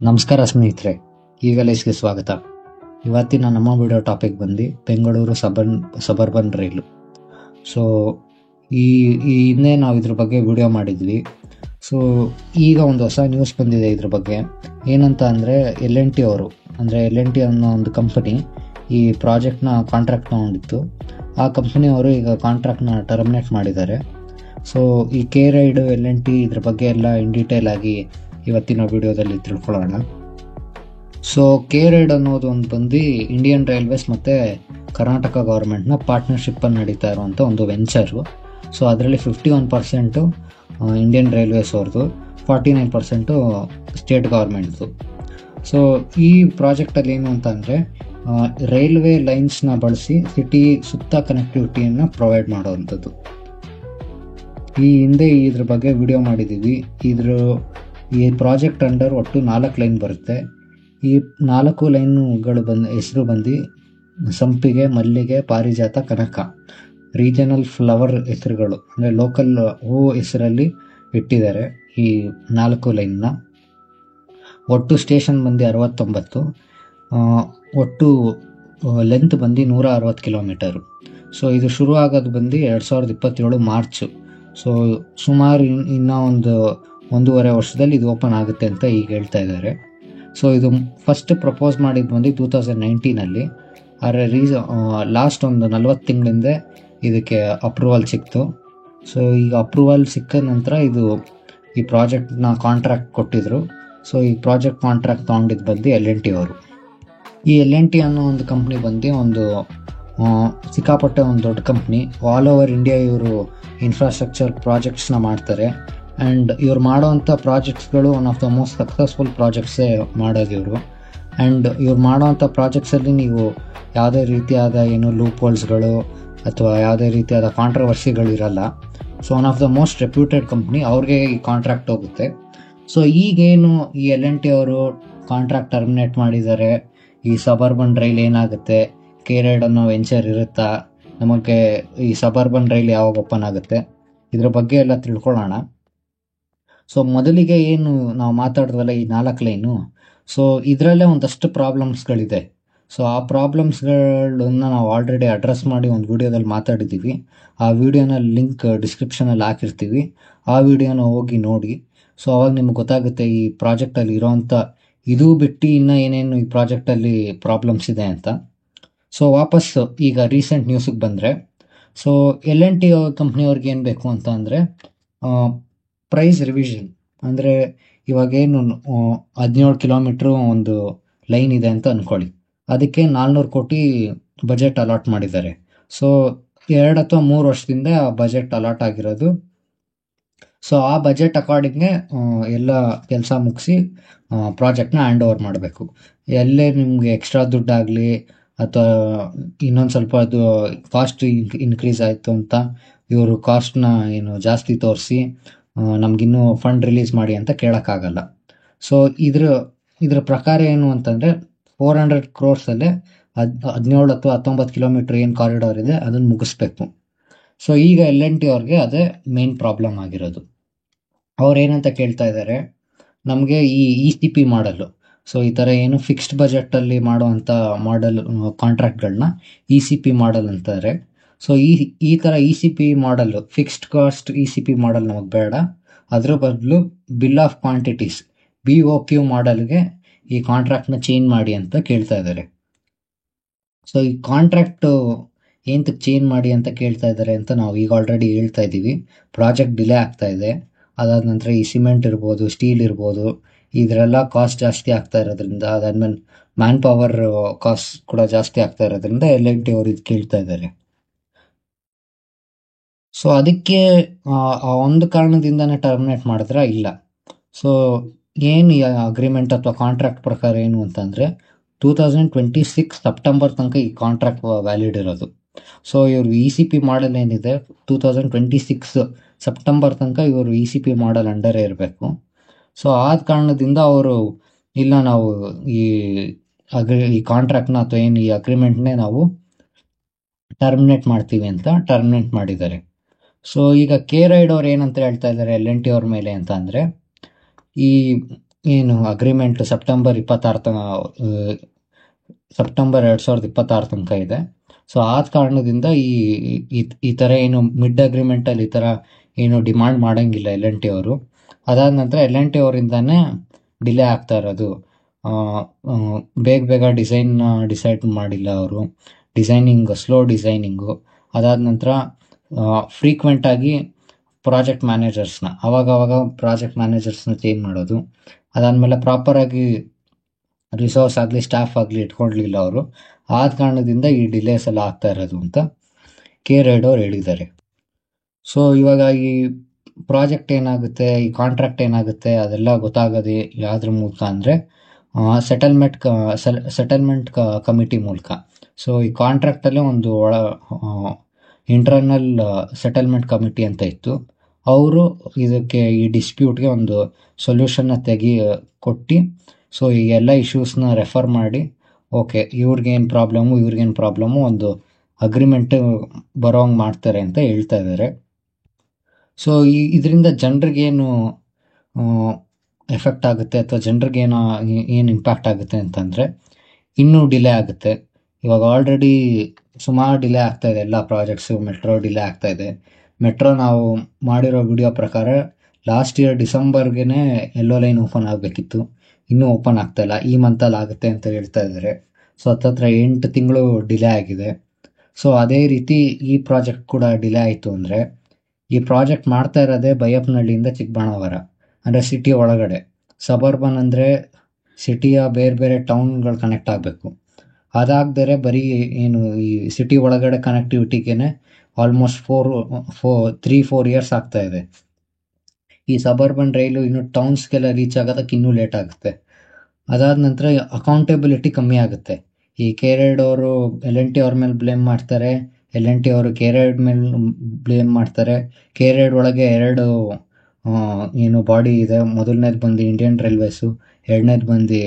ನಮಸ್ಕಾರ ಸ್ನೇಹಿತರೆ, ಈಗ ಲೈಸ್ಗೆ ಸ್ವಾಗತ. ಇವತ್ತಿನ ನಮ್ಮ ವಿಡಿಯೋ ಟಾಪಿಕ್ ಬಂದು ಬೆಂಗಳೂರು ಸಬರ್ಬನ್ ರೈಲು. ಸೊ ಈ ಹಿಂದೆ ನಾವು ಇದ್ರ ಬಗ್ಗೆ ವಿಡಿಯೋ ಮಾಡಿದ್ವಿ. ಸೊ ಈಗ ಒಂದು ಹೊಸ ನ್ಯೂಸ್ ಬಂದಿದೆ ಇದ್ರ ಬಗ್ಗೆ. ಏನಂತ ಅಂದರೆ L&T ಅವರು, ಅಂದರೆ L&T ಅನ್ನೋ ಒಂದು ಕಂಪನಿ ಈ ಪ್ರಾಜೆಕ್ಟ್ನ ಕಾಂಟ್ರಾಕ್ಟ್ ತೊಗೊಂಡಿತ್ತು. ಆ ಕಂಪನಿಯವರು ಈಗ ಕಾಂಟ್ರಾಕ್ಟ್ನ ಟರ್ಮಿನೇಟ್ ಮಾಡಿದ್ದಾರೆ. ಸೊ ಈ ಕೆ ರೈಡ್ L&T ಇದ್ರ ಬಗ್ಗೆ ಎಲ್ಲ ಇನ್ ಡೀಟೇಲ್ ಆಗಿ ಇವತ್ತಿನ ವಿಡಿಯೋದಲ್ಲಿ ತಿಳ್ಕೊಳ್ಳೋಣ. ಸೊ ಕೆ ರೈಡ್ ಅನ್ನೋದು ಒಂದು ಬಂದು ಇಂಡಿಯನ್ ರೈಲ್ವೇಸ್ ಮತ್ತು ಕರ್ನಾಟಕ ಗೌರ್ಮೆಂಟ್ನ ಪಾರ್ಟ್ನರ್ಶಿಪ್ಪಲ್ಲಿ ನಡೀತಾ ಇರುವಂಥ ಒಂದು ವೆಂಚರು. ಸೊ ಅದರಲ್ಲಿ 51% ಇಂಡಿಯನ್ ರೈಲ್ವೇಸ್ ಅವ್ರದ್ದು, 49% ಸ್ಟೇಟ್ ಗೌರ್ಮೆಂಟ್ದು. ಸೊ ಈ ಪ್ರಾಜೆಕ್ಟಲ್ಲಿ ಏನು ಅಂತ ಅಂದರೆ ರೈಲ್ವೆ ಲೈನ್ಸ್ನ ಬಳಸಿ ಸಿಟಿ ಸುತ್ತ ಕನೆಕ್ಟಿವಿಟಿಯನ್ನು ಪ್ರೊವೈಡ್ ಮಾಡೋವಂಥದ್ದು. ಈ ಹಿಂದೆ ಇದ್ರ ಬಗ್ಗೆ ವಿಡಿಯೋ ಮಾಡಿದ್ದೀವಿ. ಈ ಪ್ರಾಜೆಕ್ಟ್ ಅಂಡರ್ ಒಟ್ಟು 4 ಲೈನ್ ಬರುತ್ತೆ. ಈ 4 ಲೈನುಗಳು ಹೆಸರು ಬಂದು ಸಂಪಿಗೆ, ಮಲ್ಲಿಗೆ, ಪಾರಿಜಾತ, ಕನಕ ರೀಜನಲ್ ಫ್ಲವರ್ ಹೆಸರುಗಳು, ಅಂದರೆ ಲೋಕಲ್ ಹೂ ಹೆಸರಲ್ಲಿ ಇಟ್ಟಿದ್ದಾರೆ ಈ 4 ಲೈನ್ನ. ಒಟ್ಟು ಸ್ಟೇಷನ್ ಬಂದು 69, ಒಟ್ಟು ಲೆಂತ್ ಬಂದು 160 ಕಿಲೋಮೀಟರು. ಸೊ ಇದು ಶುರು ಆಗೋದು ಬಂದು 2027 ಮಾರ್ಚು. ಸೊ ಸುಮಾರು ಇನ್ನೂ 1.5 ವರ್ಷದಲ್ಲಿ ಇದು ಓಪನ್ ಆಗುತ್ತೆ ಅಂತ ಈಗ ಹೇಳ್ತಾ ಇದ್ದಾರೆ. ಸೊ ಇದು ಫಸ್ಟ್ ಪ್ರಪೋಸ್ ಮಾಡಿದ್ದು ಬಂದು 2019. ಆದರೆ ಲಾಸ್ಟ್ ಒಂದು 40 ತಿಂಗಳಿಂದ ಇದಕ್ಕೆ ಅಪ್ರೂವಲ್ ಸಿಕ್ತು. ಸೊ ಈಗ ಅಪ್ರೂವಲ್ ಸಿಕ್ಕ ನಂತರ ಈ ಪ್ರಾಜೆಕ್ಟ್ನ ಕಾಂಟ್ರಾಕ್ಟ್ ಕೊಟ್ಟಿದ್ರು. ಸೊ ಈ ಪ್ರಾಜೆಕ್ಟ್ ಕಾಂಟ್ರಾಕ್ಟ್ ತೊಗೊಂಡಿದ್ದು ಬಂದು L&T ಅವರು. ಈ L&T ಅನ್ನೋ ಒಂದು ಕಂಪ್ನಿ ಬಂದು ಸಿಕ್ಕಾಪಟ್ಟೆ ಒಂದು ದೊಡ್ಡ ಕಂಪ್ನಿ. ಆಲ್ ಓವರ್ ಇಂಡಿಯಾ ಇವರು ಇನ್ಫ್ರಾಸ್ಟ್ರಕ್ಚರ್ ಪ್ರಾಜೆಕ್ಟ್ಸ್ನ ಮಾಡ್ತಾರೆ. ಆ್ಯಂಡ್ ಇವ್ರು ಮಾಡೋವಂಥ ಪ್ರಾಜೆಕ್ಟ್ಸ್ಗಳು one of the most successful ಪ್ರಾಜೆಕ್ಟ್ಸೇ ಮಾಡೋದು ಇವರು. ಆ್ಯಂಡ್ ಇವ್ರು ಮಾಡೋವಂಥ ಪ್ರಾಜೆಕ್ಟ್ಸಲ್ಲಿ ನೀವು ಯಾವುದೇ ರೀತಿಯಾದ ಲೂಪ್ ಹೋಲ್ಸ್ಗಳು ಅಥವಾ ಯಾವುದೇ ರೀತಿಯಾದ ಕಾಂಟ್ರವರ್ಸಿಗಳು ಇರಲ್ಲ. So one of the most reputed company, ಅವ್ರಿಗೆ ಈ ಕಾಂಟ್ರಾಕ್ಟ್ ಹೋಗುತ್ತೆ. ಸೊ ಈಗೇನು ಈ L&T ಅವರು ಕಾಂಟ್ರಾಕ್ಟ್ ಟರ್ಮಿನೇಟ್ ಮಾಡಿದ್ದಾರೆ, ಈ ಸಬರ್ಬನ್ ರೈಲ್ ಏನಾಗುತ್ತೆ, ಕೆ ರೈಡ್ ಅನ್ನೋ ವೆಂಚರ್ ಇರುತ್ತಾ, ನಮಗೆ ಈ ಸಬರ್ಬನ್ ರೈಲ್ ಯಾವಾಗ ಓಪನ್ ಆಗುತ್ತೆ, ಇದ್ರ ಬಗ್ಗೆ ಎಲ್ಲ ತಿಳ್ಕೊಳ್ಳೋಣ. ಸೊ ಮೊದಲಿಗೆ ಏನು ನಾವು ಮಾತಾಡಿದ್ವಲ್ಲ ಈ 4 ಲೈನು, ಸೊ ಇದರಲ್ಲೇ ಒಂದಷ್ಟು ಪ್ರಾಬ್ಲಮ್ಸ್ಗಳಿದೆ. ಸೊ ಆ ಪ್ರಾಬ್ಲಮ್ಸ್ಗಳನ್ನ ನಾವು ಆಲ್ರೆಡಿ ಅಡ್ರೆಸ್ ಮಾಡಿ ಒಂದು ವಿಡಿಯೋದಲ್ಲಿ ಮಾತಾಡಿದ್ದೀವಿ. ಆ ವಿಡಿಯೋನ ಲಿಂಕ್ ಡಿಸ್ಕ್ರಿಪ್ಷನಲ್ಲಿ ಹಾಕಿರ್ತೀವಿ. ಆ ವಿಡಿಯೋನ ಹೋಗಿ ನೋಡಿ. ಸೊ ಅವಾಗ ನಿಮ್ಗೆ ಗೊತ್ತಾಗುತ್ತೆ ಈ ಪ್ರಾಜೆಕ್ಟಲ್ಲಿ ಇರೋವಂಥ ಇದು ಬಿಟ್ಟು ಇನ್ನೂ ಏನೇನು ಈ ಪ್ರಾಜೆಕ್ಟಲ್ಲಿ ಪ್ರಾಬ್ಲಮ್ಸ್ ಇದೆ ಅಂತ. ಸೊ ವಾಪಸ್ ಈಗ ರೀಸೆಂಟ್ ನ್ಯೂಸಿಗೆ ಬಂದರೆ, ಸೊ L&T ಕಂಪ್ನಿಯವ್ರಿಗೆ ಏನು ಬೇಕು ಅಂತ ಅಂದರೆ ಪ್ರೈಸ್ ರಿವಿಷನ್. ಅಂದರೆ ಇವಾಗೇನು 17 ಕಿಲೋಮೀಟ್ರು ಒಂದು ಲೈನ್ ಇದೆ ಅಂತ ಅಂದ್ಕೊಳ್ಳಿ, ಅದಕ್ಕೆ 400 ಕೋಟಿ ಬಜೆಟ್ ಅಲಾಟ್ ಮಾಡಿದ್ದಾರೆ. ಸೊ 2 ಅಥವಾ 3 ವರ್ಷದಿಂದ ಆ ಬಜೆಟ್ ಅಲಾಟ್ ಆಗಿರೋದು. ಸೊ ಆ ಬಜೆಟ್ ಅಕಾರ್ಡಿಂಗೆ ಎಲ್ಲ ಕೆಲಸ ಮುಗಿಸಿ ಪ್ರಾಜೆಕ್ಟ್ನ ಹ್ಯಾಂಡ್ ಓವರ್ ಮಾಡಬೇಕು. ಎಲ್ಲೇ ನಿಮಗೆ ಎಕ್ಸ್ಟ್ರಾ ದುಡ್ಡಾಗಲಿ ಅಥವಾ ಇನ್ನೊಂದು ಸ್ವಲ್ಪ ಅದು ಕಾಸ್ಟ್ ಇನ್ಕ್ರೀಸ್ ಆಯಿತು ಅಂತ ಇವರು ಕಾಸ್ಟ್ನ ಜಾಸ್ತಿ ತೋರಿಸಿ ನಮಗಿನ್ನೂ ಫಂಡ್ ರಿಲೀಸ್ ಮಾಡಿ ಅಂತ ಕೇಳೋಕ್ಕಾಗಲ್ಲ. ಸೊ ಇದ್ರ ಪ್ರಕಾರ ಏನು ಅಂತಂದರೆ 400 crores 17 ಅಥವಾ 19 ಕಿಲೋಮೀಟ್ರ್ ಏನು ಕಾರಿಡಾರ್ ಇದೆ ಅದನ್ನು ಮುಗಿಸ್ಬೇಕು. ಸೊ ಈಗ L&T ಅವ್ರಿಗೆ ಅದೇ ಮೇನ್ ಪ್ರಾಬ್ಲಮ್ ಆಗಿರೋದು. ಅವ್ರು ಏನಂತ ಕೇಳ್ತಾ ಇದ್ದಾರೆ, ನಮಗೆ ಈ ECP ಮಾಡಲು, ಸೊ ಈ ಥರ ಏನು ಫಿಕ್ಸ್ಡ್ ಬಜೆಟಲ್ಲಿ ಮಾಡುವಂಥ ಮಾಡೆಲ್ ಕಾಂಟ್ರಾಕ್ಟ್ಗಳನ್ನ ECP ಮಾಡಲ್ ಅಂತಾರೆ. ಸೊ ಈ ಥರ ECP ಮಾಡಲು, ಫಿಕ್ಸ್ಡ್ ಕಾಸ್ಟ್ ECP ಮಾಡಲ್ ನಮಗೆ ಬೇಡ. ಅದರ ಬದಲು ಬಿಲ್ ಆಫ್ ಕ್ವಾಂಟಿಟೀಸ್ BOQ ಮಾಡಲ್ಗೆ ಈ ಕಾಂಟ್ರಾಕ್ಟ್ನ ಚೇಂಜ್ ಮಾಡಿ ಅಂತ ಕೇಳ್ತಾ ಇದ್ದಾರೆ. ಸೊ ಈ ಕಾಂಟ್ರಾಕ್ಟು ಏನಕ್ಕೆ ಚೇಂಜ್ ಮಾಡಿ ಅಂತ ಕೇಳ್ತಾ ಇದ್ದಾರೆ ಅಂತ ನಾವು ಈಗ ಆಲ್ರೆಡಿ ಹೇಳ್ತಾ ಇದ್ದೀವಿ. ಪ್ರಾಜೆಕ್ಟ್ ಡಿಲೇ ಆಗ್ತಾ ಇದೆ. ಅದಾದ ನಂತರ ಈ ಸಿಮೆಂಟ್ ಇರ್ಬೋದು, ಸ್ಟೀಲ್ ಇರ್ಬೋದು, ಇದರೆಲ್ಲ ಕಾಸ್ಟ್ ಜಾಸ್ತಿ ಆಗ್ತಾ ಇರೋದ್ರಿಂದ, ಅದಾದ್ಮೇಲೆ ಮ್ಯಾನ್ ಪವರ್ ಕಾಸ್ಟ್ ಕೂಡ ಜಾಸ್ತಿ ಆಗ್ತಾ ಇರೋದ್ರಿಂದ L&T ಅವರು ಇದು ಕೇಳ್ತಾ ಇದ್ದಾರೆ. ಸೊ ಅದಕ್ಕೆ ಆ ಒಂದು ಕಾರಣದಿಂದನೇ ಟರ್ಮಿನೇಟ್ ಮಾಡಿದ್ರೆ ಇಲ್ಲ. ಸೊ ಏನು ಅಗ್ರಿಮೆಂಟ್ ಅಥವಾ ಕಾಂಟ್ರಾಕ್ಟ್ ಪ್ರಕಾರ ಏನು ಅಂತಂದರೆ 2026 ಸೆಪ್ಟೆಂಬರ್ ತನಕ ಈ ಕಾಂಟ್ರಾಕ್ಟ್ ವ್ಯಾಲಿಡ್ ಇರೋದು. ಸೊ ಇವರು ECP ಮಾಡಲ್ ಏನಿದೆ 2026 ಸೆಪ್ಟೆಂಬರ್ ತನಕ ಇವರು ECP ಮಾಡಲ್ ಅಂಡರೇ ಇರಬೇಕು. ಸೊ ಆದ ಕಾರಣದಿಂದ ಅವರು ಇಲ್ಲ, ನಾವು ಈ ಕಾಂಟ್ರಾಕ್ಟ್ನ ಅಥವಾ ಏನು ಈ ಅಗ್ರಿಮೆಂಟ್ನೇ ನಾವು ಟರ್ಮಿನೇಟ್ ಮಾಡ್ತೀವಿ ಅಂತ ಟರ್ಮಿನೇಟ್ ಮಾಡಿದ್ದಾರೆ. ಸೊ ಈಗ ಕೆ ರೈಡ್ ಅವ್ರು ಏನಂತ ಹೇಳ್ತಾ ಇದ್ದಾರೆ L&T ಅವ್ರ ಮೇಲೆ ಅಂತ ಅಂದರೆ, ಈ ಏನು ಅಗ್ರಿಮೆಂಟ್ ಸೆಪ್ಟೆಂಬರ್ 2026 ತನಕ ಇದೆ. ಸೊ ಆದ ಕಾರಣದಿಂದ ಈ ಥರ ಏನು ಮಿಡ್ ಅಗ್ರಿಮೆಂಟಲ್ಲಿ ಈ ಥರ ಏನು ಡಿಮಾಂಡ್ ಮಾಡಂಗಿಲ್ಲ L&T ಅವರು. ಅದಾದ ನಂತರ L&T ಅವರಿಂದಾನೇ ಡಿಲೇ ಆಗ್ತಾ ಇರೋದು. ಬೇಗ ಡಿಸೈಡ್ ಮಾಡಿಲ್ಲ ಅವರು. Slow designing. ಅದಾದ ನಂತರ ಫ್ರೀಕ್ವೆಂಟಾಗಿ ಪ್ರಾಜೆಕ್ಟ್ ಮ್ಯಾನೇಜರ್ಸ್ನ ಅವಾಗವಾಗ ಚೇಂಜ್ ಮಾಡೋದು. ಅದಾದಮೇಲೆ ಪ್ರಾಪರಾಗಿ ರಿಸೋರ್ಸ್ ಆಗಲಿ ಸ್ಟಾಫ್ ಆಗಲಿ ಇಟ್ಕೊಳ್ಲಿಲ್ಲ ಅವರು. ಆದ ಕಾರಣದಿಂದ ಈ ಡಿಲೇಸ್ ಎಲ್ಲ ಆಗ್ತಾ ಇರೋದು ಅಂತ K-RAID ಅವ್ರು ಹೇಳಿದ್ದಾರೆ. ಸೊ ಇವಾಗ ಈ ಪ್ರಾಜೆಕ್ಟ್ ಏನಾಗುತ್ತೆ, ಈ ಕಾಂಟ್ರಾಕ್ಟ್ ಏನಾಗುತ್ತೆ ಅದೆಲ್ಲ ಗೊತ್ತಾಗೋದು ಯಾವುದ್ರ ಮೂಲಕ ಅಂದರೆ ಸೆಟಲ್ಮೆಂಟ್ ಕಮಿಟಿ ಮೂಲಕ. ಸೊ ಈ ಕಾಂಟ್ರಾಕ್ಟಲ್ಲೇ ಒಂದು ಇಂಟರ್ನಲ್ ಸೆಟಲ್ಮೆಂಟ್ ಕಮಿಟಿ ಅಂತ ಇತ್ತು. ಅವರು ಈ ಡಿಸ್ಪ್ಯೂಟ್ಗೆ ಒಂದು ಸೊಲ್ಯೂಷನ್ನ ಕೊಟ್ಟು ಸೊ ಈ ಎಲ್ಲ ಇಶ್ಯೂಸ್ನ ರೆಫರ್ ಮಾಡಿ ಓಕೆ ಇವ್ರಿಗೇನು ಪ್ರಾಬ್ಲಮ್ಮು ಒಂದು ಅಗ್ರಿಮೆಂಟ್ ಬರೋಂಗೆ ಮಾಡ್ತಾರೆ ಅಂತ ಹೇಳ್ತಾ ಇದ್ದಾರೆ. ಸೊ ಇದರಿಂದ ಜನರಿಗೇನು ಎಫೆಕ್ಟ್ ಆಗುತ್ತೆ ಅಥವಾ ಜನರಿಗೇನು ಇಂಪ್ಯಾಕ್ಟ್ ಆಗುತ್ತೆ ಅಂತಂದರೆ ಇನ್ನೂ ಡಿಲೇ ಆಗುತ್ತೆ. ಇವಾಗ ಆಲ್ರೆಡಿ ಸುಮಾರು ಡಿಲೇ ಆಗ್ತಾ ಇದೆ ಎಲ್ಲ ಪ್ರಾಜೆಕ್ಟ್ಸು. ಮೆಟ್ರೋ ಡಿಲೇ ಆಗ್ತಾ ಇದೆ. ಮೆಟ್ರೋ ನಾವು ಮಾಡಿರೋ ವಿಡಿಯೋ ಪ್ರಕಾರ ಲಾಸ್ಟ್ ಇಯರ್ ಡಿಸೆಂಬರ್ಗೆ ಎಲ್ಲೋ ಲೈನ್ ಓಪನ್ ಆಗಬೇಕಿತ್ತು, ಇನ್ನೂ ಓಪನ್ ಆಗ್ತಾ ಇಲ್ಲ. ಈ ಮಂತಲ್ಲಿ ಆಗುತ್ತೆ ಅಂತ ಹೇಳ್ತಾ ಇದ್ದಾರೆ. ಸೊ ಹತ್ತತ್ರ 8 ತಿಂಗಳು ಡಿಲೇ ಆಗಿದೆ. ಸೊ ಅದೇ ರೀತಿ ಈ ಪ್ರಾಜೆಕ್ಟ್ ಕೂಡ ಡಿಲೇ ಆಯಿತು ಅಂದರೆ, ಈ ಪ್ರಾಜೆಕ್ಟ್ ಮಾಡ್ತಾ ಇರೋದೇ ಬೈಯಪ್ಪನಹಳ್ಳಿಯಿಂದ ಚಿಕ್ಕಬಳ್ಳಾಪುರ, ಅಂದರೆ ಸಿಟಿ ಒಳಗಡೆ. ಸಬರ್ಬನ್ ಅಂದರೆ ಸಿಟಿಯ ಬೇರೆ ಟೌನ್ಗಳು ಕನೆಕ್ಟ್ ಆಗಬೇಕು. ಅದಾಗದೇ ಬರೀ ಏನು ಈ ಸಿಟಿ ಒಳಗಡೆ ಕನೆಕ್ಟಿವಿಟಿಗೆ ಆಲ್ಮೋಸ್ಟ್ 3-4 ಇಯರ್ಸ್ ಆಗ್ತಾ ಇದೆ. ಈ ಸಬರ್ಬನ್ ರೈಲು ಇನ್ನು ಟೌನ್ಸ್ಗೆಲ್ಲ ರೀಚ್ ಆಗೋದಕ್ಕೆ ಇನ್ನೂ ಲೇಟ್ ಆಗುತ್ತೆ. ಅದಾದ ನಂತರ ಅಕೌಂಟೆಬಿಲಿಟಿ ಕಮ್ಮಿ ಆಗುತ್ತೆ. ಈ K-RAID ಅವರು L&T ಅವ್ರ ಮೇಲೆ ಬ್ಲೇಮ್ ಮಾಡ್ತಾರೆ, L&T ಅವರು K-RAID ಮೇಲೆ ಬ್ಲೇಮ್ ಮಾಡ್ತಾರೆ. K-RAID ಒಳಗೆ 2 ಏನು ಬಾಡಿ ಇದೆ. ಮೊದಲನೇದು ಬಂದು ಇಂಡಿಯನ್ ರೈಲ್ವೇಸು, ಎರಡನೇದು ಬಂದು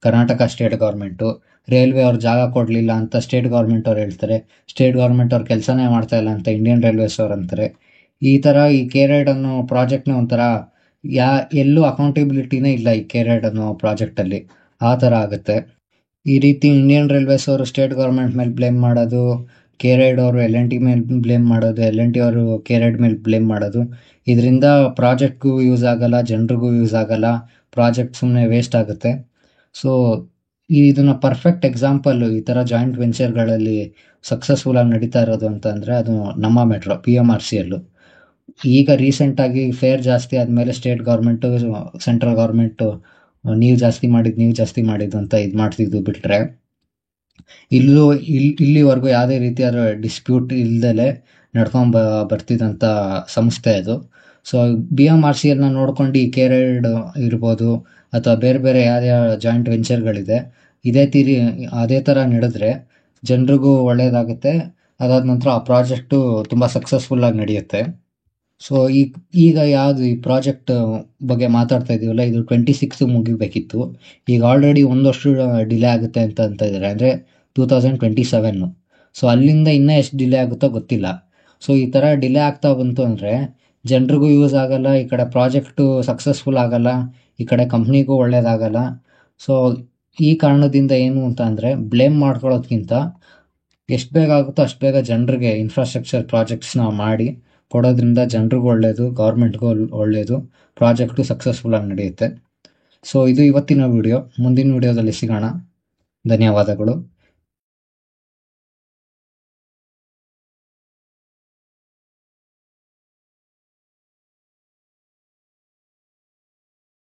ಕರ್ನಾಟಕ ಸ್ಟೇಟ್ ಗೌರ್ಮೆಂಟು. ರೈಲ್ವೆ ಅವ್ರು ಜಾಗ ಕೊಡಲಿಲ್ಲ ಅಂತ ಸ್ಟೇಟ್ ಗೌರ್ಮೆಂಟ್ ಅವ್ರು ಹೇಳ್ತಾರೆ. ಸ್ಟೇಟ್ ಗೌರ್ಮೆಂಟ್ ಅವ್ರು ಕೆಲಸನೇ ಮಾಡ್ತಾ ಇಲ್ಲ ಅಂತ ಇಂಡಿಯನ್ ರೈಲ್ವೇಸ್ ಅವ್ರು ಅಂತಾರೆ. ಈ ಥರ ಈ K-RAID ಅನ್ನೋ ಪ್ರಾಜೆಕ್ಟ್ನ ಒಂಥರ ಎಲ್ಲೂ ಅಕೌಂಟೆಬಿಲಿಟಿನೇ ಇಲ್ಲ ಈ K-RAID ಅನ್ನೋ ಪ್ರಾಜೆಕ್ಟಲ್ಲಿ. ಆ ಥರ ಆಗುತ್ತೆ. ಈ ರೀತಿ ಇಂಡಿಯನ್ ರೈಲ್ವೇಸ್ ಅವರು ಸ್ಟೇಟ್ ಗೌರ್ಮೆಂಟ್ ಮೇಲೆ ಬ್ಲೇಮ್ ಮಾಡೋದು, K-RAID ಅವರು L&T ಮೇಲೆ ಬ್ಲೇಮ್ ಮಾಡೋದು, L&T ಅವರು K-RAID ಮೇಲೆ ಬ್ಲೇಮ್ ಮಾಡೋದು. ಇದರಿಂದ ಪ್ರಾಜೆಕ್ಟ್ಗೂ ಯೂಸ್ ಆಗಲ್ಲ, ಜನರಿಗೂ ಯೂಸ್ ಆಗಲ್ಲ, ಪ್ರಾಜೆಕ್ಟ್ ಸುಮ್ಮನೆ ವೇಸ್ಟ್ ಆಗುತ್ತೆ. ಸೊ ಇದನ್ನು ಪರ್ಫೆಕ್ಟ್ ಎಕ್ಸಾಂಪಲ್ ಈ ಥರ ಜಾಯಿಂಟ್ ವೆಂಚರ್ಗಳಲ್ಲಿ ಸಕ್ಸಸ್ಫುಲ್ಲಾಗಿ ನಡೀತಾ ಇರೋದು ಅಂತಂದರೆ ಅದು ನಮ್ಮ ಮೆಟ್ರೋ PMRCL. ಈಗ ರೀಸೆಂಟಾಗಿ ಫೇರ್ ಜಾಸ್ತಿ ಆದಮೇಲೆ ಸ್ಟೇಟ್ ಗೌರ್ಮೆಂಟು ಸೆಂಟ್ರಲ್ ಗೌರ್ಮೆಂಟು ನೀವು ಜಾಸ್ತಿ ಮಾಡಿದ್ದು ಅಂತ ಇದು ಮಾಡ್ತಿದ್ದು ಬಿಟ್ಟರೆ, ಇಲ್ಲಿವರೆಗೂ ಯಾವುದೇ ರೀತಿಯಾದ ಡಿಸ್ಪ್ಯೂಟ್ ಇಲ್ದಲೆ ಬರ್ತಿದ್ದಂಥ ಸಂಸ್ಥೆ ಅದು. ಸೊ BMRCLನ ನೋಡ್ಕೊಂಡು ಈ K-RAID ಇರ್ಬೋದು ಅಥವಾ ಬೇರೆ ಯಾವ ಜಾಯಿಂಟ್ ವೆಂಚರ್ಗಳಿದೆ, ಅದೇ ಥರ ನಡೆದ್ರೆ ಜನರಿಗೂ ಒಳ್ಳೆಯದಾಗುತ್ತೆ. ಅದಾದ ನಂತರ ಆ ಪ್ರಾಜೆಕ್ಟು ತುಂಬ ಸಕ್ಸಸ್ಫುಲ್ಲಾಗಿ ನಡೆಯುತ್ತೆ. ಸೊ ಈಗ ಯಾವುದು ಈ ಪ್ರಾಜೆಕ್ಟ್ ಬಗ್ಗೆ ಮಾತಾಡ್ತಾ ಇದ್ದೀವಲ್ಲ, ಇದು 26 ಮುಗಿಬೇಕಿತ್ತು. ಈಗ ಆಲ್ರೆಡಿ 1 ವರ್ಷ ಡಿಲೇ ಆಗುತ್ತೆ ಅಂತ ಇದ್ದಾರೆ, ಅಂದರೆ 2027. ಸೊ ಅಲ್ಲಿಂದ ಇನ್ನೂ ಎಷ್ಟು ಡಿಲೇ ಆಗುತ್ತೋ ಗೊತ್ತಿಲ್ಲ. ಸೊ ಈ ಥರ ಡಿಲೇ ಆಗ್ತಾ ಬಂತು ಅಂದರೆ ಜನರಿಗೂ ಯೂಸ್ ಆಗಲ್ಲ, ಈ ಕಡೆ ಪ್ರಾಜೆಕ್ಟು ಸಕ್ಸಸ್ಫುಲ್ ಆಗಲ್ಲ, ಈ ಕಡೆ ಕಂಪ್ನಿಗೂ ಒಳ್ಳೇದಾಗಲ್ಲ. ಸೊ ಈ ಕಾರಣದಿಂದ ಏನು ಅಂತ ಅಂದರೆ ಬ್ಲೇಮ್ ಮಾಡ್ಕೊಳ್ಳೋದ್ಕಿಂತ ಎಷ್ಟು ಬೇಗ ಆಗುತ್ತೋ ಅಷ್ಟು ಬೇಗ ಜನರಿಗೆ ಇನ್ಫ್ರಾಸ್ಟ್ರಕ್ಚರ್ ಪ್ರಾಜೆಕ್ಟ್ಸ್ನ ಮಾಡಿ ಕೊಡೋದ್ರಿಂದ ಜನರಿಗೂ ಒಳ್ಳೆಯದು, ಗೌರ್ಮೆಂಟ್ಗೂ ಒಳ್ಳೆಯದು, ಪ್ರಾಜೆಕ್ಟು ಸಕ್ಸಸ್ಫುಲ್ಲಾಗಿ ನಡೆಯುತ್ತೆ. ಸೊ ಇದು ಇವತ್ತಿನ ವಿಡಿಯೋ. ಮುಂದಿನ ವಿಡಿಯೋದಲ್ಲಿ ಸಿಗೋಣ. ಧನ್ಯವಾದಗಳು.